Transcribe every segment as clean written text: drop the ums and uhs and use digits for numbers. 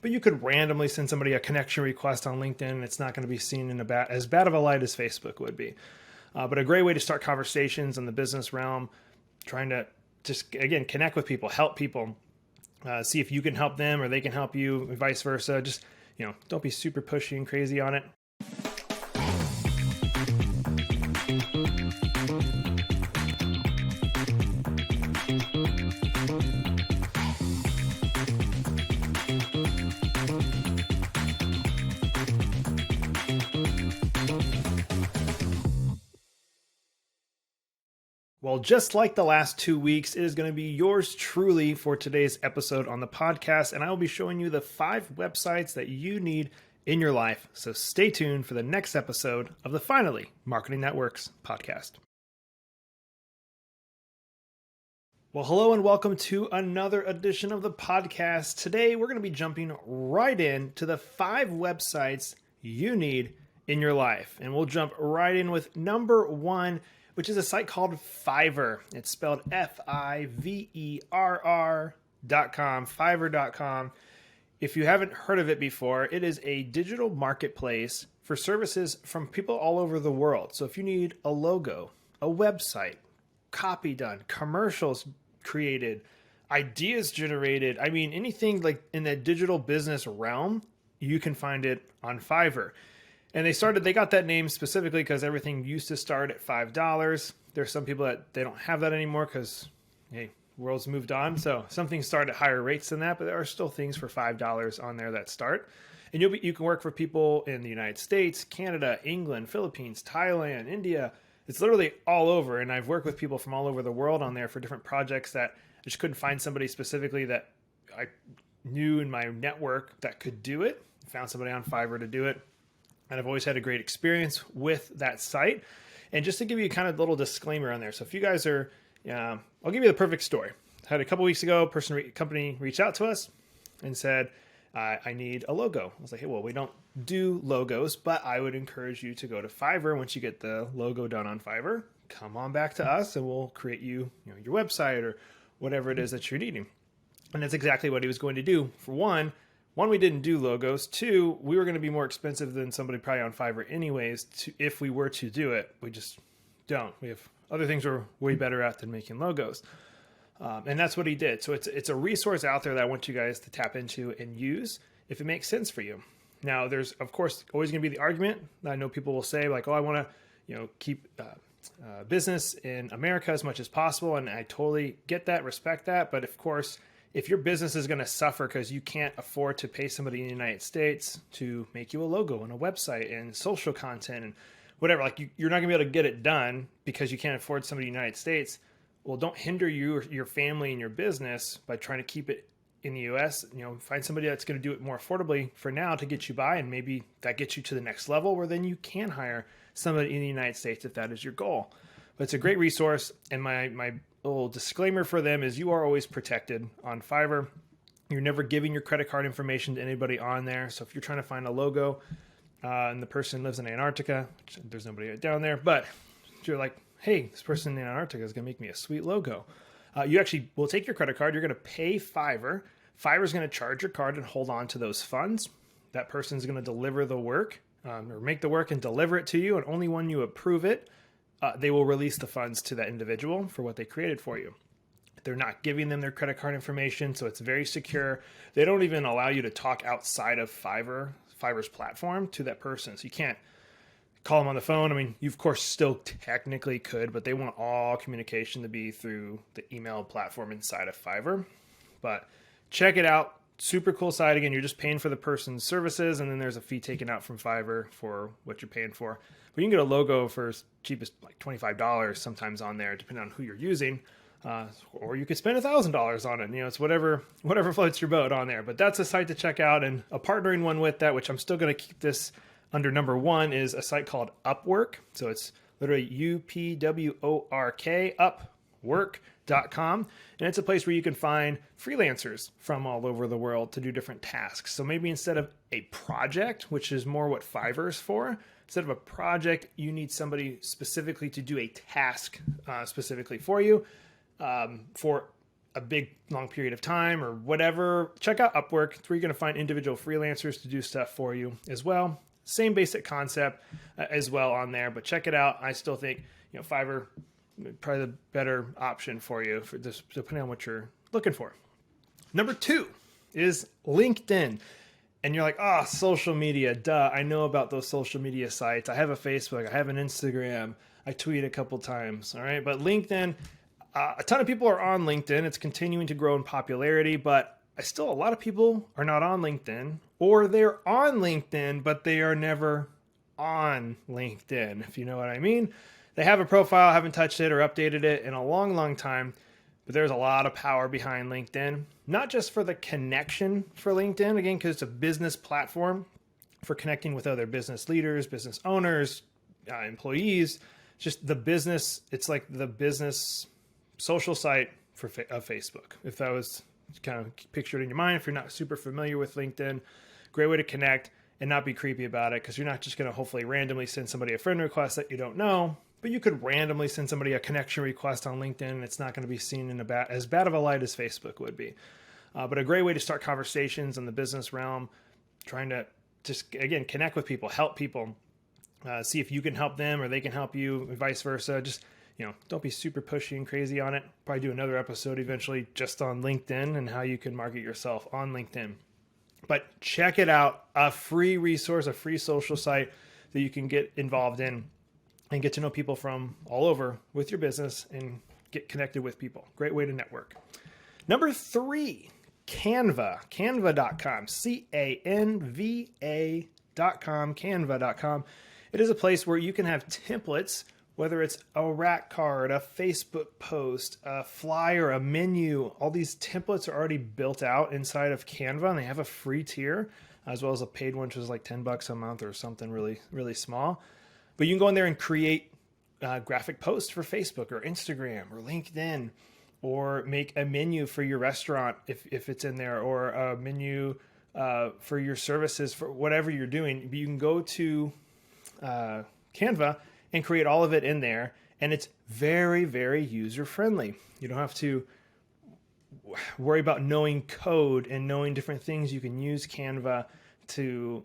but you could randomly send somebody a connection request on LinkedIn, and it's not going to be seen in as bad of a light as Facebook would be. But a great way to start conversations in the business realm, trying to just, again, connect with people, help people, see if you can help them or they can help you, and vice versa. Just, don't be super pushy and crazy on it. Well, just like the last 2 weeks, it is going to be yours truly for today's episode on the podcast, and I will be showing you the 5 websites that you need in your life. So stay tuned for the next episode of the Finally Marketing That Works podcast. Well, hello and welcome to another edition of the podcast. Today, we're going to be jumping right into the 5 websites you need in your life, and we'll jump right in with number 1, which is a site called Fiverr. It's spelled Fiverr.com, Fiverr.com. If you haven't heard of it before, it is a digital marketplace for services from people all over the world. So if you need a logo, a website, copy done, commercials created, ideas generated, anything like in the digital business realm, you can find it on Fiverr. And they got that name specifically because everything used to start at $5. There's some people that they don't have that anymore because, hey, world's moved on. So some things start at higher rates than that, but there are still things for $5 on there that start. And you can work for people in the United States, Canada, England, Philippines, Thailand, India. It's literally all over. And I've worked with people from all over the world on there for different projects that I just couldn't find somebody specifically that I knew in my network that could do it. Found somebody on Fiverr to do it. And I've always had a great experience with that site. And just to give you kind of a little disclaimer on there. So if you guys are, I'll give you the perfect story. I had a couple weeks ago, company reached out to us and said, I need a logo. I was like, hey, well, we don't do logos, but I would encourage you to go to Fiverr. Once you get the logo done on Fiverr, come on back to us and we'll create your website or whatever it is that you're needing. And that's exactly what he was going to do. For one, we didn't do logos. 2, we were going to be more expensive than somebody probably on Fiverr anyways, if we were to do it. We just don't. We have other things we're way better at than making logos. And that's what he did. So it's a resource out there that I want you guys to tap into and use if it makes sense for you. Now, there's, of course, always going to be the argument. I know people will say, like, oh, I want to keep business in America as much as possible. And I totally get that, respect that. But, of course, if your business is going to suffer because you can't afford to pay somebody in the United States to make you a logo and a website and social content and whatever, like you're not going to be able to get it done because you can't afford somebody in the United States, well, don't hinder your family and your business by trying to keep it in the U.S. Find somebody that's going to do it more affordably for now to get you by, and maybe that gets you to the next level where then you can hire somebody in the United States if that is your goal. But it's a great resource, and my little disclaimer for them is you are always protected on Fiverr. You're never giving your credit card information to anybody on there. So if you're trying to find a logo and the person lives in Antarctica, which there's nobody down there, but you're like, hey, this person in Antarctica is going to make me a sweet logo. You actually will take your credit card. You're going to pay Fiverr. Fiverr is going to charge your card and hold on to those funds. That person is going to deliver the work or make the work and deliver it to you. And only when you approve it, they will release the funds to that individual for what they created for you. They're not giving them their credit card information, so it's very secure. They don't even allow you to talk outside of Fiverr's platform to that person. So you can't call them on the phone. You of course still technically could, but they want all communication to be through the email platform inside of Fiverr. But check it out. Super cool site. Again, you're just paying for the person's services, and then there's a fee taken out from Fiverr for what you're paying for. But you can get a logo for as cheap as like $25 sometimes on there, depending on who you're using. Or you could spend $1,000 on it. It's whatever floats your boat on there. But that's a site to check out, and a partnering one with that, which I'm still going to keep this under number 1, is a site called Upwork. So it's literally UPWORK, Upwork.com. And it's a place where you can find freelancers from all over the world to do different tasks. So maybe instead of a project, which is more what Fiverr is for, instead of a project, you need somebody specifically to do a task specifically for you for a big long period of time or whatever, check out Upwork. It's where you're going to find individual freelancers to do stuff for you as well. Same basic concept as well on there, but check it out. I still think, Fiverr probably the better option for you for this, depending on what you're looking for. Number 2 is LinkedIn. And you're like, social media, duh. I know about those social media sites. I have a Facebook, I have an Instagram, I tweet a couple times, all right? But LinkedIn, a ton of people are on LinkedIn. It's continuing to grow in popularity, but a lot of people are not on LinkedIn, or they're on LinkedIn, but they are never on LinkedIn, if you know what I mean. They have a profile, haven't touched it or updated it in a long, long time, but there's a lot of power behind LinkedIn, not just for the connection for LinkedIn, again, because it's a business platform for connecting with other business leaders, business owners, employees, just the business. It's like the business social site of Facebook. If that was kind of pictured in your mind, if you're not super familiar with LinkedIn, great way to connect and not be creepy about it, because you're not just going to hopefully randomly send somebody a friend request that you don't know, but you could randomly send somebody a connection request on LinkedIn, and it's not going to be seen in as bad of a light as Facebook would be. But a great way to start conversations in the business realm, trying to just, again, connect with people, help people, see if you can help them or they can help you, and vice versa. Just, don't be super pushy and crazy on it. Probably do another episode eventually just on LinkedIn and how you can market yourself on LinkedIn. But check it out, a free resource, a free social site that you can get involved in and get to know people from all over with your business and get connected with people. Great way to network. Number 3, Canva, canva.com, Canva.com, canva.com. It is a place where you can have templates, whether it's a rack card, a Facebook post, a flyer, a menu. All these templates are already built out inside of Canva, and they have a free tier as well as a paid one, which is like $10 a month or something really, really small. But you can go in there and create graphic posts for Facebook or Instagram or LinkedIn, or make a menu for your restaurant if it's in there, or a menu for your services for whatever you're doing. But you can go to Canva and create all of it in there, and it's very, very user-friendly. You don't have to worry about knowing code and knowing different things. You can use Canva to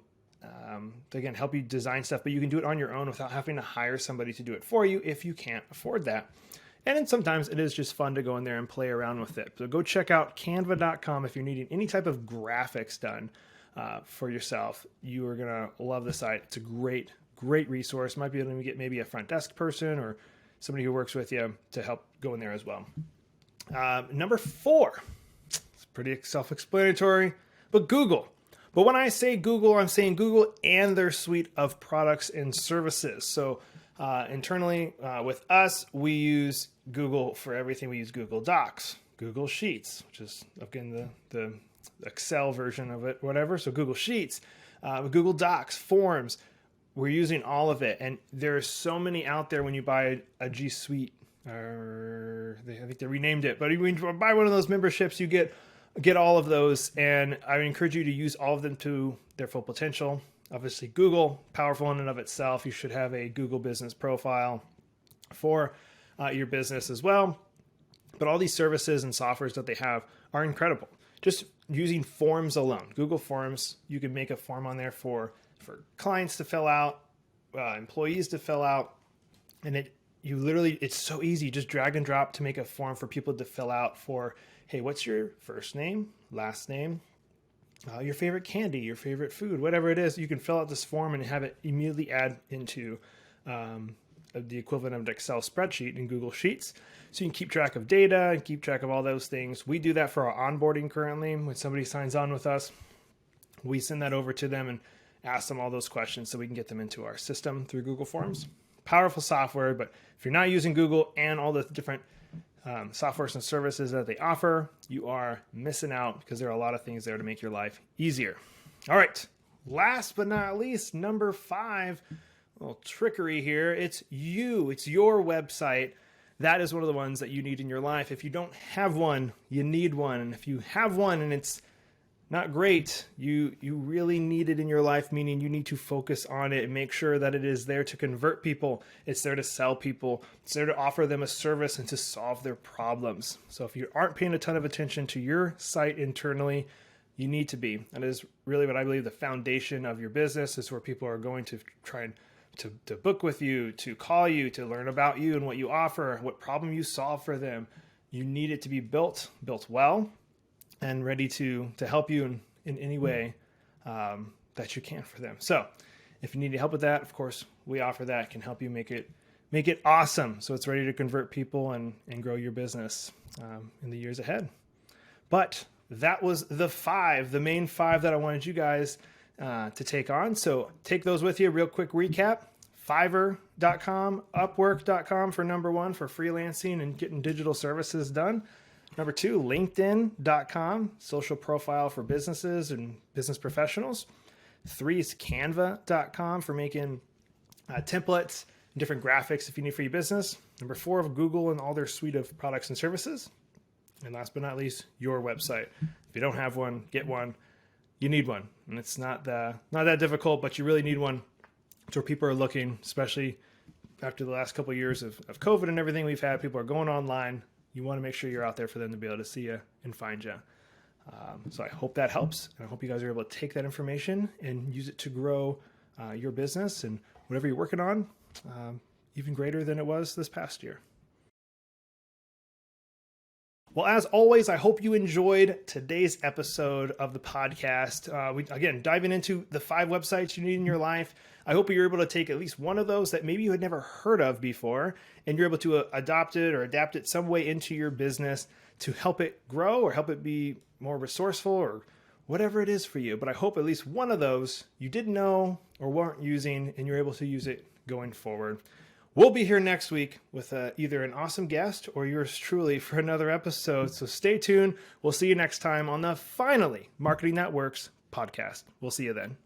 again, help you design stuff, but you can do it on your own without having to hire somebody to do it for you if you can't afford that. And then sometimes it is just fun to go in there and play around with it. So go check out canva.com if you're needing any type of graphics done for yourself. You are going to love the site. It's a great resource. Might be able to get maybe a front desk person or somebody who works with you to help go in there as well. Number 4, it's pretty self-explanatory, but Google. But when I say Google, I'm saying Google and their suite of products and services. So internally with us, we use Google for everything. We use Google Docs, Google Sheets, which is, again, the Excel version of it, whatever. So Google Sheets, Google Docs, Forms. We're using all of it. And there's so many out there when you buy a G Suite, or I think they renamed it. But when you buy one of those memberships, you get all of those. And I would encourage you to use all of them to their full potential. Obviously, Google, powerful in and of itself. You should have a Google business profile for your business as well. But all these services and softwares that they have are incredible. Just using Forms alone, Google Forms, you can make a form on there for clients to fill out, employees to fill out, and it's so easy. Just drag and drop to make a form for people to fill out for, hey, what's your first name, last name, your favorite candy, your favorite food, whatever it is. You can fill out this form and have it immediately add into the equivalent of an Excel spreadsheet in Google Sheets. So you can keep track of data and keep track of all those things. We do that for our onboarding currently. When somebody signs on with us, we send that over to them and ask them all those questions so we can get them into our system through Google Forms. Powerful software, but if you're not using Google and all the different softwares and services that they offer, you are missing out, because there are a lot of things there to make your life easier. All right, last but not least, number 5, a little trickery here. It's your website. That is one of the ones that you need in your life. If you don't have one, you need one. And if you have one and it's not great. You really need it in your life, meaning you need to focus on it and make sure that it is there to convert people. It's there to sell people. It's there to offer them a service and to solve their problems. So if you aren't paying a ton of attention to your site internally, you need to be. That is really what I believe the foundation of your business is, where people are going to try and to book with you, to call you, to learn about you and what you offer, what problem you solve for them. You need it to be built well, and ready to help you in any way that you can for them. So if you need help with that, of course, we offer that, can help you make it awesome, so it's ready to convert people and grow your business in the years ahead. But that was the main five that I wanted you guys to take on. So take those with you. Real quick recap: Fiverr.com, Upwork.com for number one, for freelancing and getting digital services done. Number two, LinkedIn.com, social profile for businesses and business professionals. Three is Canva.com for making templates and different graphics if you need for your business. Number four, of Google and all their suite of products and services. And last but not least, your website. If you don't have one, get one. You need one, and it's not that difficult, but you really need one. It's where people are looking, especially after the last couple of years of COVID and everything we've had. People are going online. You want to make sure you're out there for them to be able to see you and find you. So I hope that helps, and I hope you guys are able to take that information and use it to grow your business and whatever you're working on, even greater than it was this past year. Well, as always, I hope you enjoyed today's episode of the podcast. Again, diving into the 5 websites you need in your life. I hope you're able to take at least one of those that maybe you had never heard of before, and you're able to adopt it or adapt it some way into your business to help it grow or help it be more resourceful or whatever it is for you. But I hope at least one of those you didn't know or weren't using, and you're able to use it going forward. We'll be here next week with either an awesome guest or yours truly for another episode. So stay tuned. We'll see you next time on the Finally Marketing That Works podcast. We'll see you then.